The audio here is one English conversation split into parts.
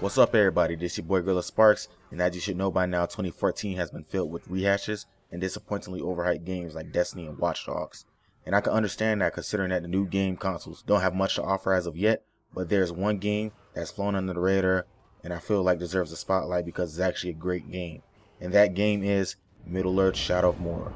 What's up everybody, this your boy GuerilaSParks, and as you should know by now, 2014 has been filled with rehashes and disappointingly overhyped games like Destiny and Watch Dogs. And I can understand that considering that the new game consoles don't have much to offer as of yet, but there's one game that's flown under the radar and I feel like deserves a spotlight because it's actually a great game. And that game is Middle-earth: Shadow of Mordor.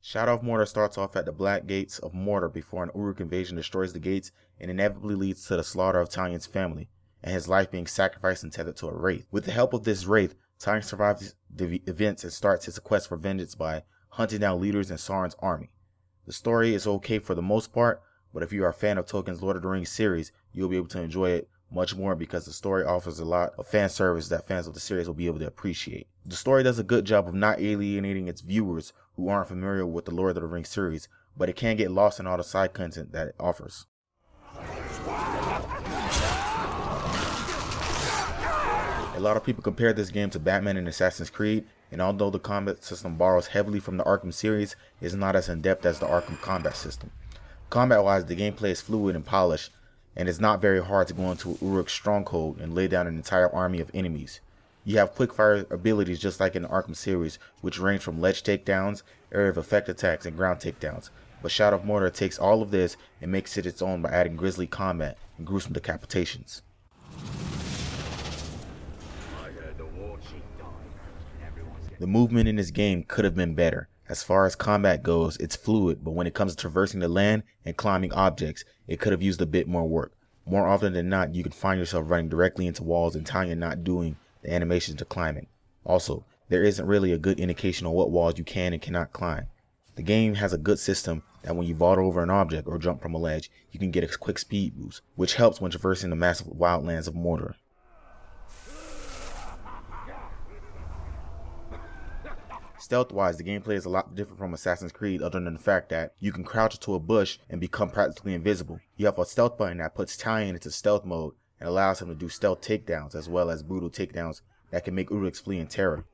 Shadow of Mordor starts off at the Black Gates of Mordor before an Uruk invasion destroys the gates and inevitably leads to the slaughter of Talion's family, and his life being sacrificed and tethered to a wraith. With the help of this wraith, Talion survives the events and starts his quest for vengeance by hunting down leaders in Sauron's army. The story is okay for the most part, but if you are a fan of Tolkien's Lord of the Rings series, you'll be able to enjoy it much more because the story offers a lot of fan service that fans of the series will be able to appreciate. The story does a good job of not alienating its viewers who aren't familiar with the Lord of the Rings series, but it can get lost in all the side content that it offers. A lot of people compare this game to Batman and Assassin's Creed, and although the combat system borrows heavily from the Arkham series, it's not as in-depth as the Arkham combat system. Combat-wise, the gameplay is fluid and polished, and it's not very hard to go into Uruk's stronghold and lay down an entire army of enemies. You have quick-fire abilities just like in the Arkham series, which range from ledge takedowns, area of effect attacks, and ground takedowns. But Shadow of Mordor takes all of this and makes it its own by adding grisly combat and gruesome decapitations. The movement in this game could have been better. As far as combat goes, it's fluid, but when it comes to traversing the land and climbing objects, it could have used a bit more work. More often than not, you can find yourself running directly into walls and Talion not doing the animations to climbing. Also, there isn't really a good indication on what walls you can and cannot climb. The game has a good system that when you vault over an object or jump from a ledge, you can get a quick speed boost, which helps when traversing the massive wildlands of Mordor. Stealth-wise, the gameplay is a lot different from Assassin's Creed other than the fact that you can crouch into a bush and become practically invisible. You have a stealth button that puts Talion into stealth mode and allows him to do stealth takedowns as well as brutal takedowns that can make Uruks flee in terror.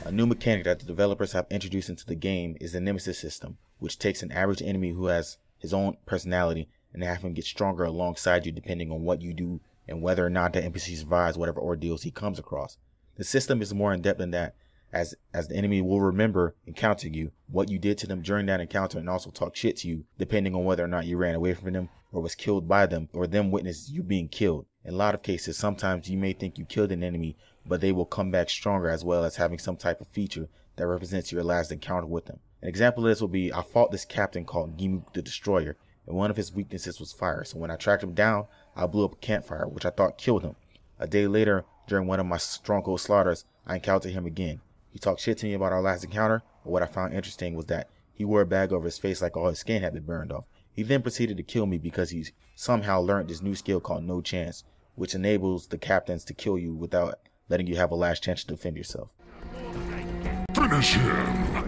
A new mechanic that the developers have introduced into the game is the Nemesis system, which takes an average enemy who has his own personality and have him get stronger alongside you depending on what you do and whether or not the NPC survives whatever ordeals he comes across. The system is more in depth than that, as the enemy will remember encountering you, what you did to them during that encounter, and also talk shit to you depending on whether or not you ran away from them or was killed by them or them witnessed you being killed. In a lot of cases, sometimes you may think you killed an enemy, but they will come back stronger as well as having some type of feature that represents your last encounter with them. An example of this will be, I fought this captain called Gimuk the Destroyer, and one of his weaknesses was fire, so when I tracked him down, I blew up a campfire, which I thought killed him. A day later, during one of my stronghold slaughters, I encountered him again. He talked shit to me about our last encounter, but what I found interesting was that he wore a bag over his face like all his skin had been burned off. He then proceeded to kill me because he somehow learned this new skill called No Chance, which enables the captains to kill you without letting you have a last chance to defend yourself. Finish him!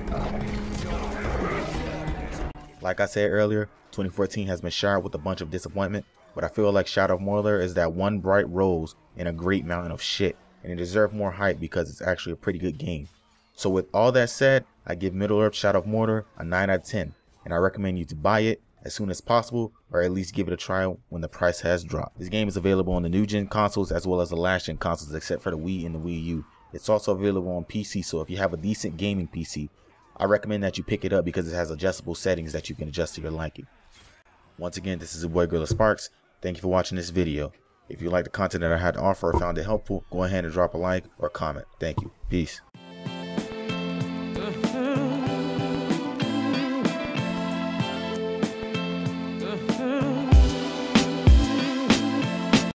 Like I said earlier, 2014 has been showered with a bunch of disappointment, but I feel like Shadow of Mordor is that one bright rose in a great mountain of shit, and it deserves more hype because it's actually a pretty good game. So with all that said, I give Middle-earth: Shadow of Mordor a 9 out of 10, and I recommend you to buy it as soon as possible, or at least give it a try when the price has dropped. This game is available on the new gen consoles as well as the last gen consoles except for the Wii and the Wii U. It's also available on PC, so if you have a decent gaming PC, I recommend that you pick it up because it has adjustable settings that you can adjust to your liking. Once again, this is your boy GuerilaSParks. Thank you for watching this video. If you like the content that I had to offer or found it helpful, go ahead and drop a like or comment. Thank you. Peace.